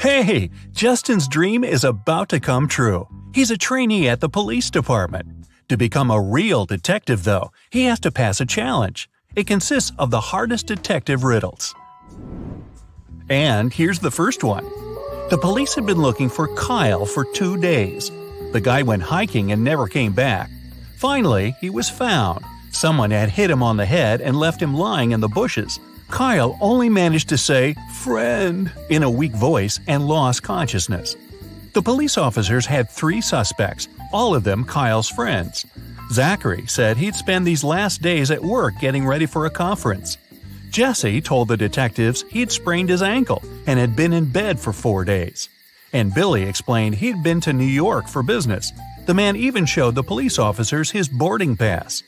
Hey, Justin's dream is about to come true. He's a trainee at the police department. To become a real detective, though, he has to pass a challenge. It consists of the hardest detective riddles. And here's the first one. The police had been looking for Kyle for 2 days. The guy went hiking and never came back. Finally, he was found. Someone had hit him on the head and left him lying in the bushes. Kyle only managed to say, "Friend," in a weak voice and lost consciousness. The police officers had 3 suspects, all of them Kyle's friends. Zachary said he'd spend these last days at work getting ready for a conference. Jesse told the detectives he'd sprained his ankle and had been in bed for 4 days. And Billy explained he'd been to New York for business. The man even showed the police officers his boarding pass.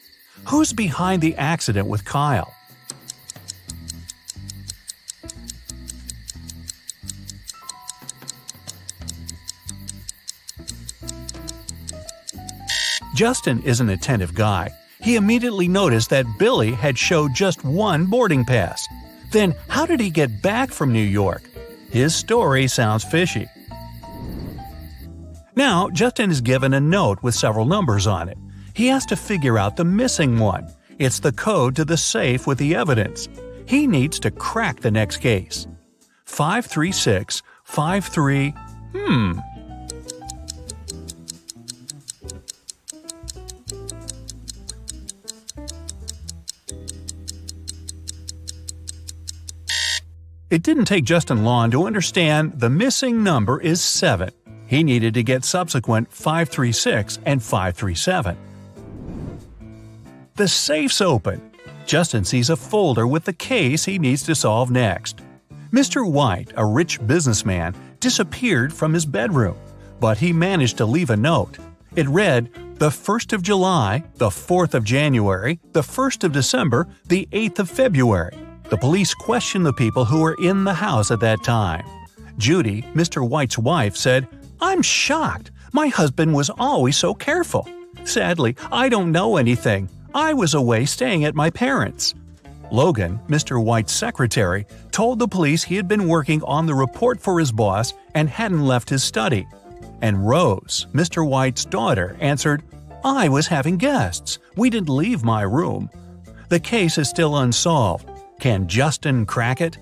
Who's behind the accident with Kyle? Justin is an attentive guy. He immediately noticed that Billy had showed just 1 boarding pass. Then how did he get back from New York? His story sounds fishy. Now, Justin is given a note with several numbers on it. He has to figure out the missing one. It's the code to the safe with the evidence. He needs to crack the next case. 53653. It didn't take Justin long to understand the missing number is 7. He needed to get subsequent 536 and 537. The safe's open. Justin sees a folder with the case he needs to solve next. Mr. White, a rich businessman, disappeared from his bedroom, but he managed to leave a note. It read, the 1st of July, the 4th of January, the 1st of December, the 8th of February. The police questioned the people who were in the house at that time. Judy, Mr. White's wife, said, "I'm shocked. My husband was always so careful. Sadly, I don't know anything. I was away staying at my parents'." Logan, Mr. White's secretary, told the police he had been working on the report for his boss and hadn't left his study. And Rose, Mr. White's daughter, answered, "I was having guests. We didn't leave my room." The case is still unsolved. Can Justin crack it?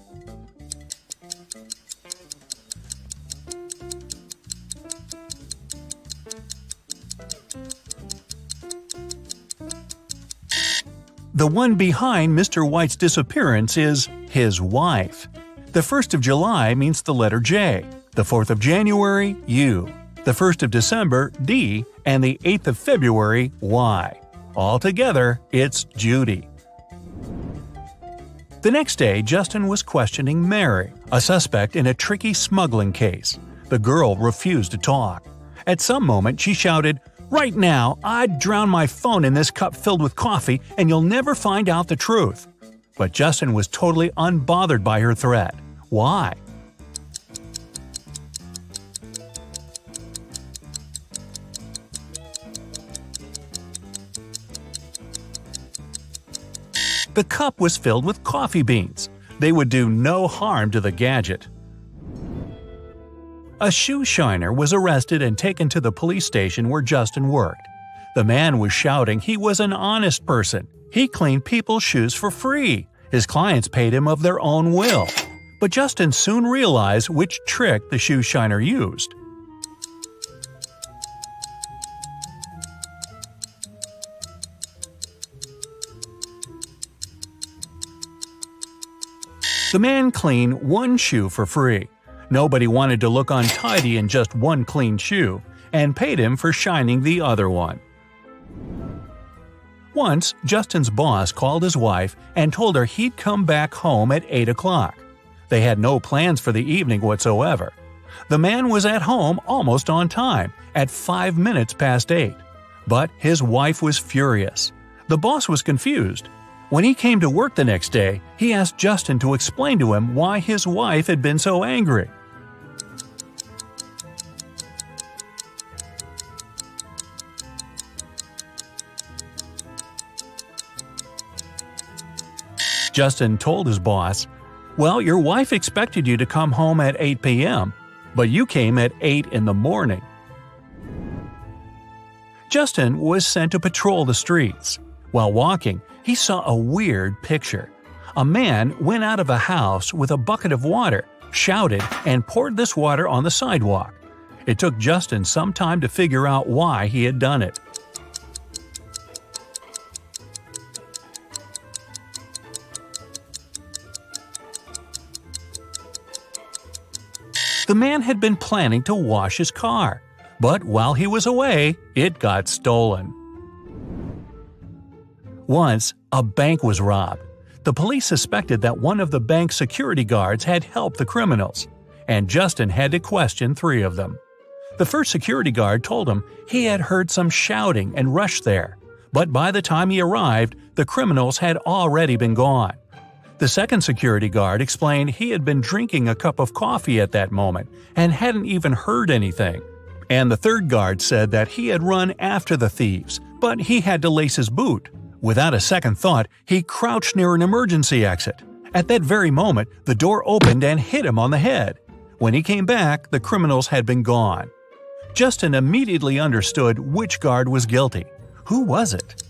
The one behind Mr. White's disappearance is his wife. The 1st of July means the letter J, the 4th of January, U, the 1st of December, D, and the 8th of February, Y. Altogether, it's Judy. The next day, Justin was questioning Mary, a suspect in a tricky smuggling case. The girl refused to talk. At some moment, she shouted, "Right now, I'd drown my phone in this cup filled with coffee and you'll never find out the truth." But Justin was totally unbothered by her threat. Why? The cup was filled with coffee beans. They would do no harm to the gadget. A shoe shiner was arrested and taken to the police station where Justin worked. The man was shouting he was an honest person. He cleaned people's shoes for free. His clients paid him of their own will. But Justin soon realized which trick the shoe shiner used. The man cleaned one shoe for free. Nobody wanted to look untidy in just one clean shoe, and paid him for shining the other one. Once, Justin's boss called his wife and told her he'd come back home at 8 o'clock. They had no plans for the evening whatsoever. The man was at home almost on time, at 5 minutes past 8. But his wife was furious. The boss was confused. When he came to work the next day, he asked Justin to explain to him why his wife had been so angry. Justin told his boss, "Well, your wife expected you to come home at 8 p.m. But you came at 8 in the morning." Justin was sent to patrol the streets. While walking, he saw a weird picture. A man went out of a house with a bucket of water, shouted, and poured this water on the sidewalk. It took Justin some time to figure out why he had done it. The man had been planning to wash his car, but while he was away, it got stolen. Once, a bank was robbed. The police suspected that one of the bank's security guards had helped the criminals, and Justin had to question 3 of them. The first security guard told him he had heard some shouting and rushed there, but by the time he arrived, the criminals had already been gone. The second security guard explained he had been drinking a cup of coffee at that moment and hadn't even heard anything. And the third guard said that he had run after the thieves, but he had to lace his boot. Without a second thought, he crouched near an emergency exit. At that very moment, the door opened and hit him on the head. When he came back, the criminals had been gone. Justin immediately understood which guard was guilty. Who was it?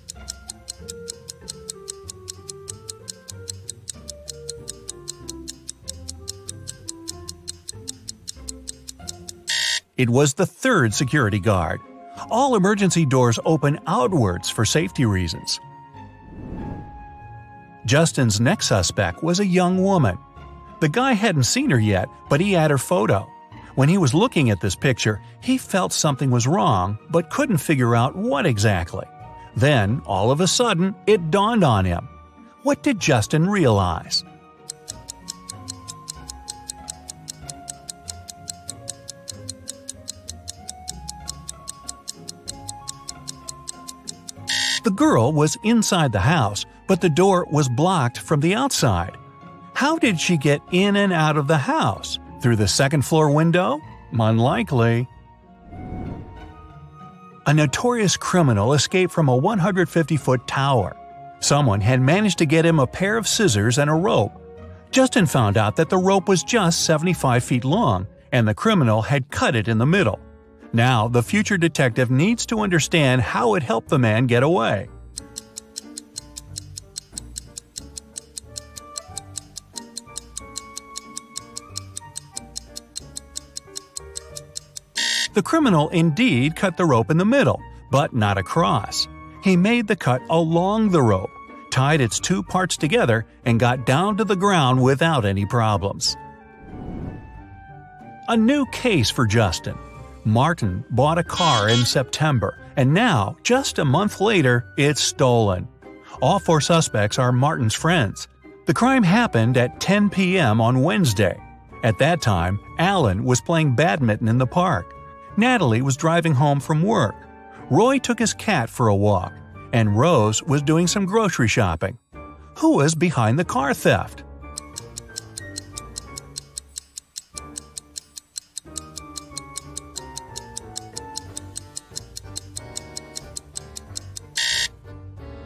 It was the third security guard. All emergency doors open outwards for safety reasons. Justin's next suspect was a young woman. The guy hadn't seen her yet, but he had her photo. When he was looking at this picture, he felt something was wrong, but couldn't figure out what exactly. Then, all of a sudden, it dawned on him. What did Justin realize? The girl was inside the house, but the door was blocked from the outside. How did she get in and out of the house? Through the second-floor window? Unlikely. A notorious criminal escaped from a 150-foot tower. Someone had managed to get him a pair of scissors and a rope. Justin found out that the rope was just 75 feet long, and the criminal had cut it in the middle. Now, the future detective needs to understand how it helped the man get away. The criminal indeed cut the rope in the middle, but not across. He made the cut along the rope, tied its 2 parts together, and got down to the ground without any problems. A new case for Justin. Martin bought a car in September, and now, just a month later, it's stolen. All 4 suspects are Martin's friends. The crime happened at 10 p.m. on Wednesday. At that time, Alan was playing badminton in the park. Natalie was driving home from work. Roy took his cat for a walk, and Rose was doing some grocery shopping. Who was behind the car theft?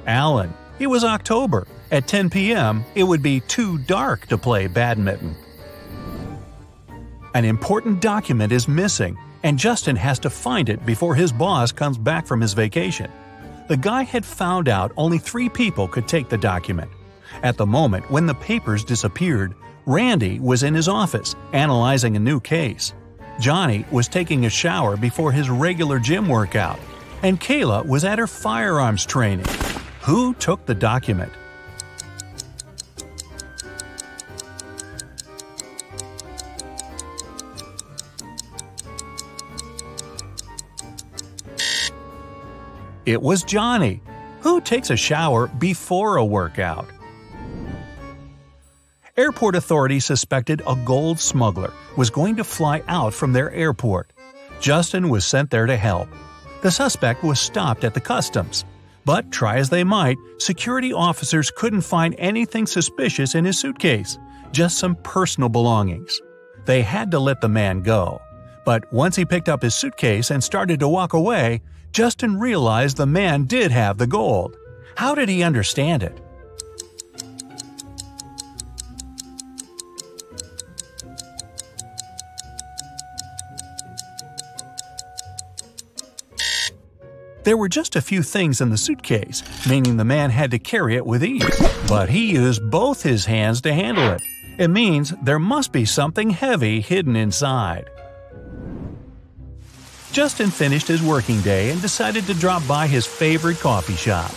Alan. It was October. At 10 p.m., it would be too dark to play badminton. An important document is missing, and Justin has to find it before his boss comes back from his vacation. The guy had found out only 3 people could take the document. At the moment when the papers disappeared, Randy was in his office, analyzing a new case. Johnny was taking a shower before his regular gym workout, and Kayla was at her firearms training. Who took the document? It was Johnny. Who takes a shower before a workout? Airport authorities suspected a gold smuggler was going to fly out from their airport. Justin was sent there to help. The suspect was stopped at the customs. But try as they might, security officers couldn't find anything suspicious in his suitcase, just some personal belongings. They had to let the man go. But once he picked up his suitcase and started to walk away, Justin realized the man did have the gold. How did he understand it? There were just a few things in the suitcase, meaning the man had to carry it with ease. But he used both his hands to handle it. It means there must be something heavy hidden inside. Justin finished his working day and decided to drop by his favorite coffee shop.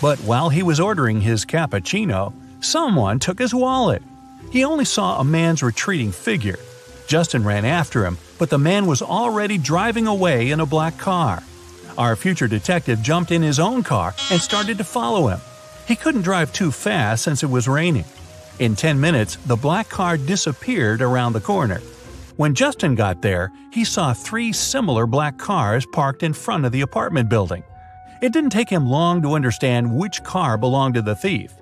But while he was ordering his cappuccino, someone took his wallet. He only saw a man's retreating figure. Justin ran after him, but the man was already driving away in a black car. Our future detective jumped in his own car and started to follow him. He couldn't drive too fast since it was raining. In 10 minutes, the black car disappeared around the corner. When Justin got there, he saw 3 similar black cars parked in front of the apartment building. It didn't take him long to understand which car belonged to the thief.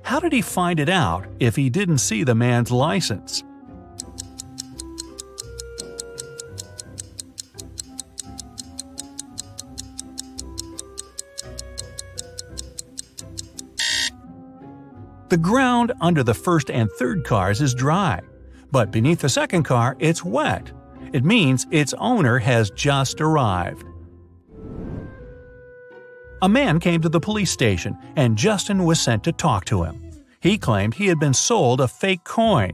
How did he find it out if he didn't see the man's license? The ground under the first and third cars is dry, but beneath the second car it's wet. It means its owner has just arrived. A man came to the police station and Justin was sent to talk to him. He claimed he had been sold a fake coin.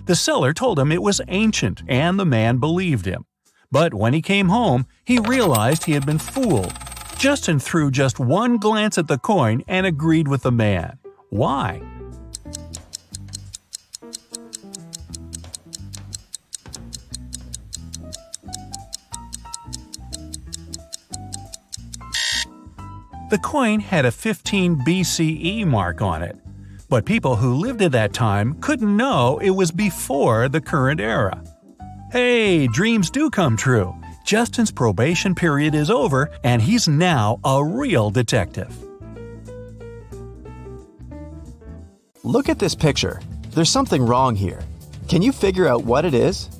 The seller told him it was ancient and the man believed him. But when he came home, he realized he had been fooled. Justin threw just one glance at the coin and agreed with the man. Why? The coin had a 15 BCE mark on it, but people who lived at that time couldn't know it was before the current era. Hey, dreams do come true. Justin's probation period is over and he's now a real detective. Look at this picture. There's something wrong here. Can you figure out what it is?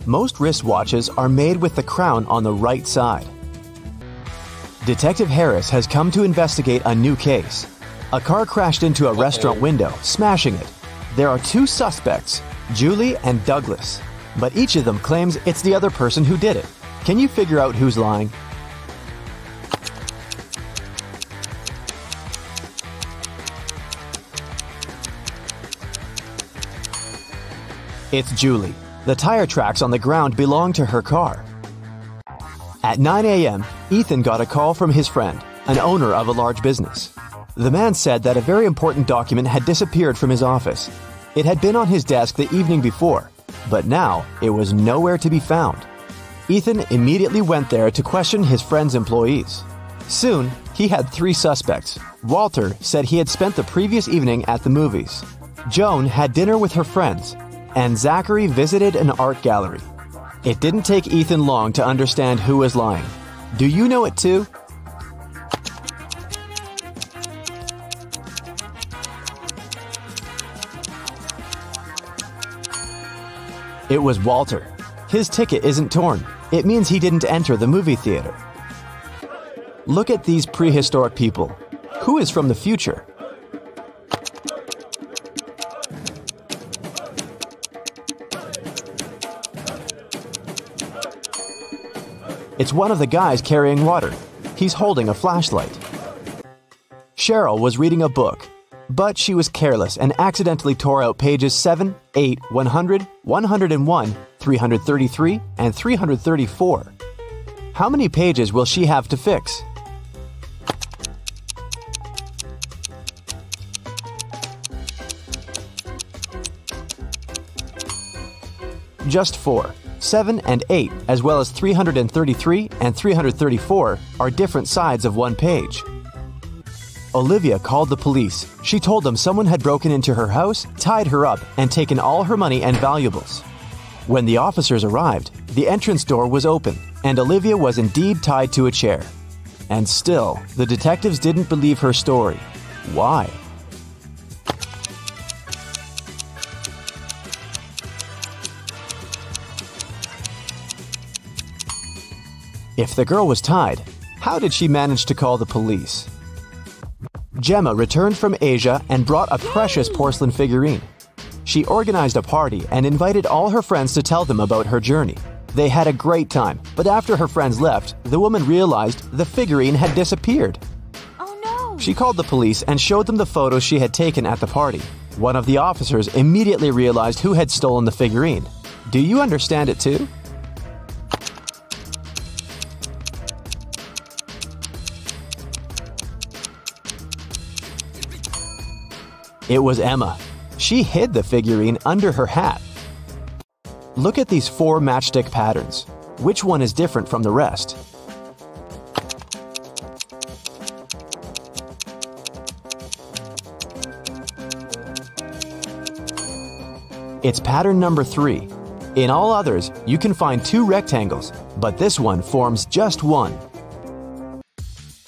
Most wristwatches are made with the crown on the right side. Detective Harris has come to investigate a new case. A car crashed into a restaurant window, smashing it. There are 2 suspects, Julie and Douglas, but each of them claims it's the other person who did it. Can you figure out who's lying? It's Julie. The tire tracks on the ground belong to her car. At 9 a.m., Ethan got a call from his friend, an owner of a large business. The man said that a very important document had disappeared from his office. It had been on his desk the evening before, but now it was nowhere to be found. Ethan immediately went there to question his friend's employees. Soon, he had 3 suspects. Walter said he had spent the previous evening at the movies. Joan had dinner with her friends, and Zachary visited an art gallery. It didn't take Ethan long to understand who was lying. Do you know it too? It was Walter. His ticket isn't torn. It means he didn't enter the movie theater. Look at these prehistoric people. Who is from the future? It's one of the guys carrying water. He's holding a flashlight. Cheryl was reading a book, but she was careless and accidentally tore out pages 7, 8, 100, 101, 333, and 334. How many pages will she have to fix? Just 4. 7 and 8, as well as 333 and 334, are different sides of one page. Olivia called the police. She told them someone had broken into her house, tied her up, and taken all her money and valuables. When the officers arrived, the entrance door was open, and Olivia was indeed tied to a chair. And still, the detectives didn't believe her story. Why? If the girl was tied, how did she manage to call the police? Gemma returned from Asia and brought a precious porcelain figurine. She organized a party and invited all her friends to tell them about her journey. They had a great time, but after her friends left, the woman realized the figurine had disappeared. Oh no! She called the police and showed them the photos she had taken at the party. One of the officers immediately realized who had stolen the figurine. Do you understand it too? It was Emma. She hid the figurine under her hat. Look at these 4 matchstick patterns. Which one is different from the rest? It's pattern number 3. In all others, you can find 2 rectangles, but this one forms just one.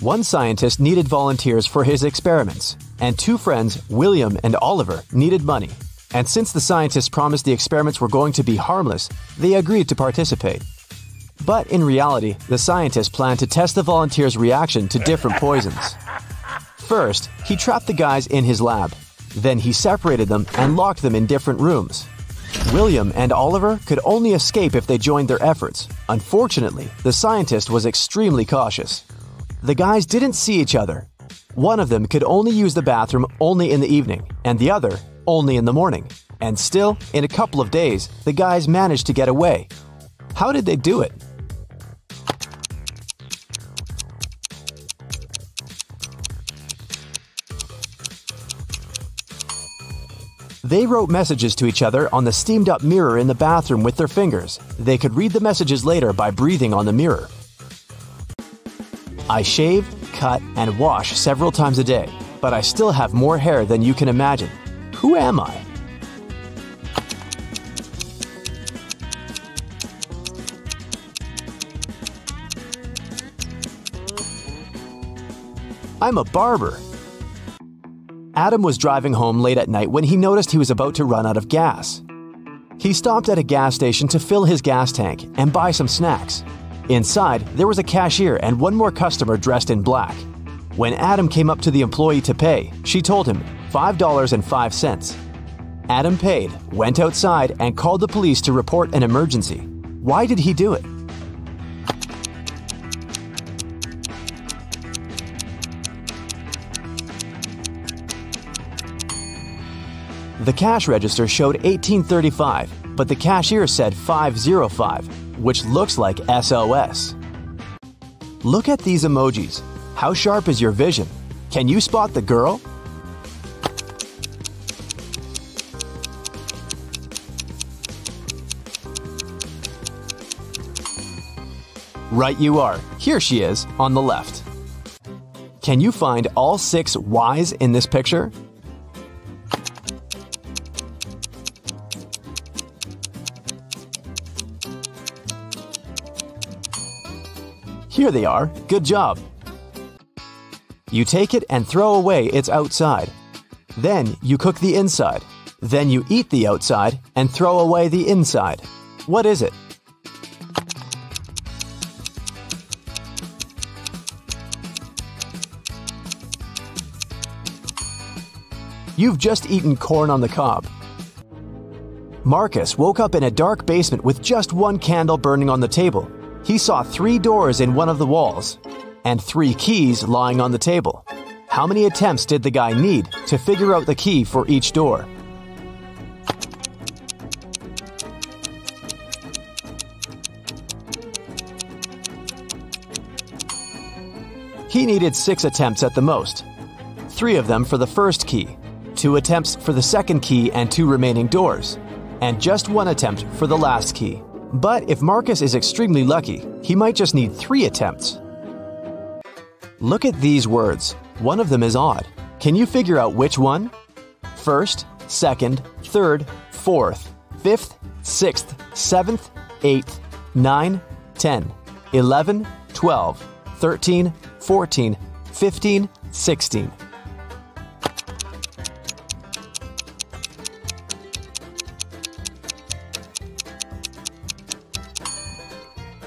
One scientist needed volunteers for his experiments, and 2 friends, William and Oliver, needed money. And since the scientists promised the experiments were going to be harmless, they agreed to participate. But in reality, the scientist planned to test the volunteers' reaction to different poisons. First, he trapped the guys in his lab. Then he separated them and locked them in different rooms. William and Oliver could only escape if they joined their efforts. Unfortunately, the scientist was extremely cautious. The guys didn't see each other. One of them could only use the bathroom only in the evening, and the other only in the morning. And still, in a couple of days, the guys managed to get away. How did they do it? They wrote messages to each other on the steamed-up mirror in the bathroom with their fingers. They could read the messages later by breathing on the mirror. I shave, cut, and wash several times a day, but I still have more hair than you can imagine. Who am I? I'm a barber. Adam was driving home late at night when he noticed he was about to run out of gas. He stopped at a gas station to fill his gas tank and buy some snacks. Inside, there was a cashier and one more customer dressed in black. When Adam came up to the employee to pay, she told him $5.05. Adam paid, went outside, and called the police to report an emergency. Why did he do it? The cash register showed 1835, but the cashier said 505, which looks like SOS. Look at these emojis. How sharp is your vision? Can you spot the girl? Right you are. Here she is, on the left. Can you find all 6 Ys in this picture? Here they are. Good job. You take it and throw away its outside. Then you cook the inside. Then you eat the outside and throw away the inside. What is it? You've just eaten corn on the cob. Marcus woke up in a dark basement with just one candle burning on the table. He saw 3 doors in one of the walls and 3 keys lying on the table. How many attempts did the guy need to figure out the key for each door? He needed 6 attempts at the most. 3 of them for the first key, 2 attempts for the second key and 2 remaining doors, and just 1 attempt for the last key. But if Marcus is extremely lucky, he might just need 3 attempts. Look at these words. One of them is odd. Can you figure out which one? First, second, third, fourth, fifth, sixth, 7th, 8th, 9, 10, 11, 12, 13, 14, 15, 16.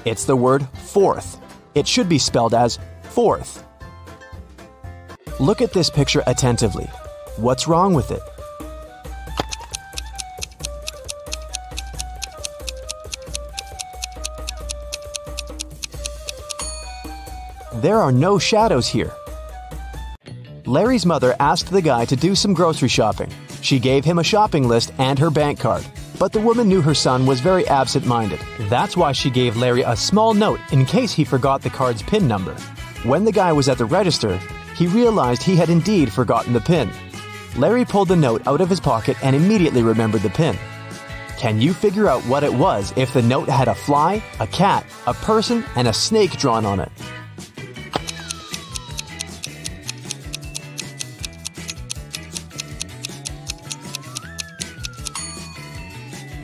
It's the word fourth. It should be spelled as fourth. Look at this picture attentively. What's wrong with it? There are no shadows here. Larry's mother asked the guy to do some grocery shopping. She gave him a shopping list and her bank card. But the woman knew her son was very absent-minded. That's why she gave Larry a small note in case he forgot the card's PIN number. When the guy was at the register, he realized he had indeed forgotten the PIN. Larry pulled the note out of his pocket and immediately remembered the PIN. Can you figure out what it was if the note had a fly, a cat, a person, and a snake drawn on it?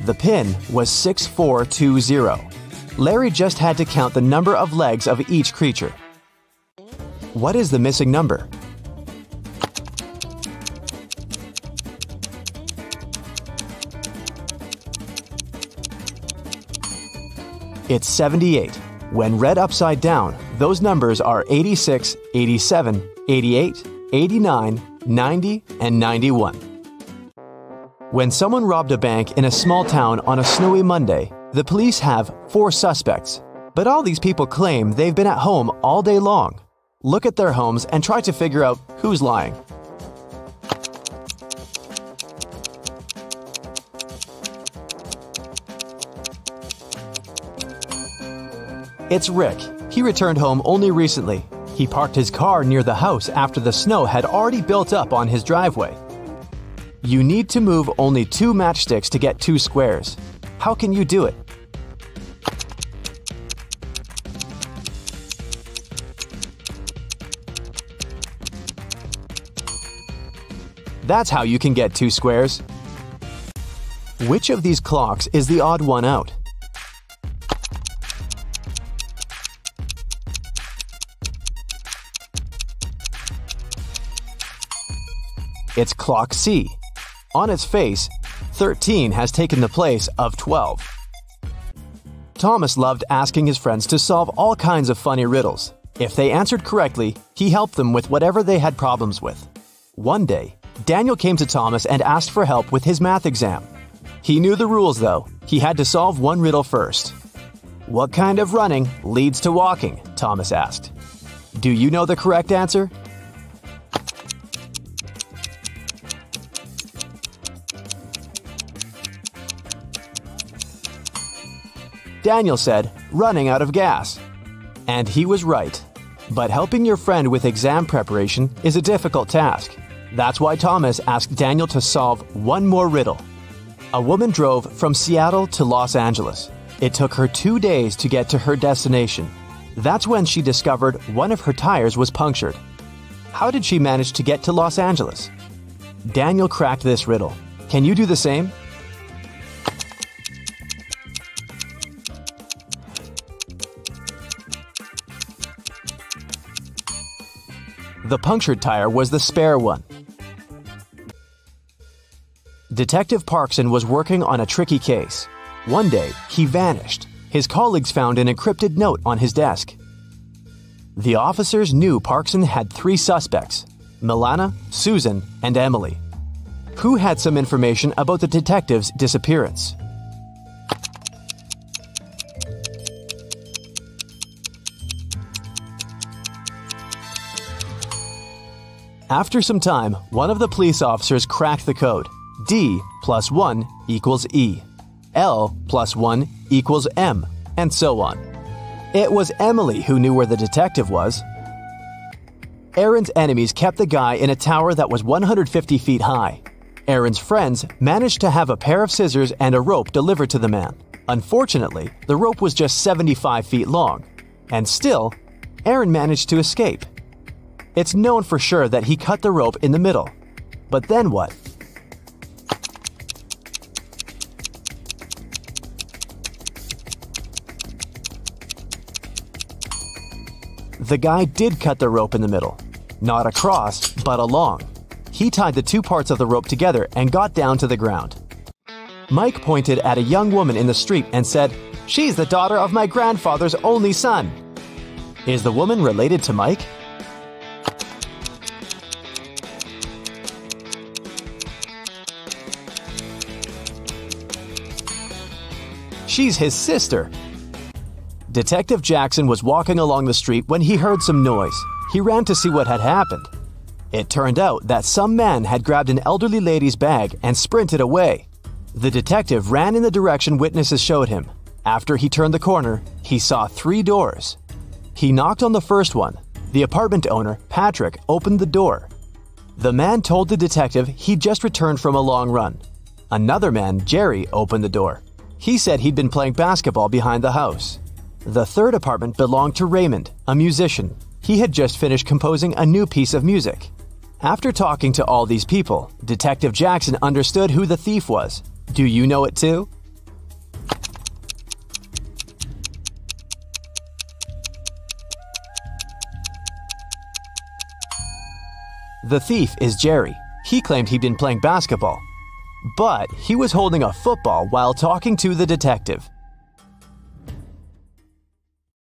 The PIN was 6420. Larry just had to count the number of legs of each creature. What is the missing number? It's 78. When read upside down, those numbers are 86, 87, 88, 89, 90, and 91. When someone robbed a bank in a small town on a snowy Monday, the police have 4 suspects. But all these people claim they've been at home all day long. Look at their homes and try to figure out who's lying. It's Rick. He returned home only recently. He parked his car near the house after the snow had already built up on his driveway. You need to move only 2 matchsticks to get 2 squares. How can you do it? That's how you can get 2 squares. Which of these clocks is the odd one out? It's clock C. On its face, 13 has taken the place of 12. Thomas loved asking his friends to solve all kinds of funny riddles. If they answered correctly, he helped them with whatever they had problems with. One day, Daniel came to Thomas and asked for help with his math exam. He knew the rules though. He had to solve one riddle first. What kind of running leads to walking? Thomas asked. Do you know the correct answer? Daniel said, running out of gas. And he was right. But helping your friend with exam preparation is a difficult task. That's why Thomas asked Daniel to solve one more riddle. A woman drove from Seattle to Los Angeles. It took her 2 days to get to her destination. That's when she discovered one of her tires was punctured. How did she manage to get to Los Angeles? Daniel cracked this riddle. Can you do the same? The punctured tire was the spare one. Detective Parkson was working on a tricky case. One day, he vanished. His colleagues found an encrypted note on his desk. The officers knew Parkson had 3 suspects: Milana, Susan, and Emily. Who had some information about the detective's disappearance? After some time, one of the police officers cracked the code. D plus 1 equals E. L plus 1 equals M, and so on. It was Emily who knew where the detective was. Aaron's enemies kept the guy in a tower that was 150 feet high. Aaron's friends managed to have a pair of scissors and a rope delivered to the man. Unfortunately, the rope was just 75 feet long. And still, Aaron managed to escape. It's known for sure that he cut the rope in the middle. But then what? The guy did cut the rope in the middle. Not across, but along. He tied the 2 parts of the rope together and got down to the ground. Mike pointed at a young woman in the street and said, "She's the daughter of my grandfather's only son." Is the woman related to Mike? She's his sister. Detective Jackson was walking along the street when he heard some noise. He ran to see what had happened. It turned out that some man had grabbed an elderly lady's bag and sprinted away. The detective ran in the direction witnesses showed him. After he turned the corner, he saw 3 doors. He knocked on the first one. The apartment owner, Patrick, opened the door. The man told the detective he'd just returned from a long run. Another man, Jerry, opened the door. He said he'd been playing basketball behind the house. The third apartment belonged to Raymond, a musician. He had just finished composing a new piece of music. After talking to all these people, Detective Jackson understood who the thief was. Do you know it too? The thief is Jerry. He claimed he'd been playing basketball. But he was holding a football while talking to the detective.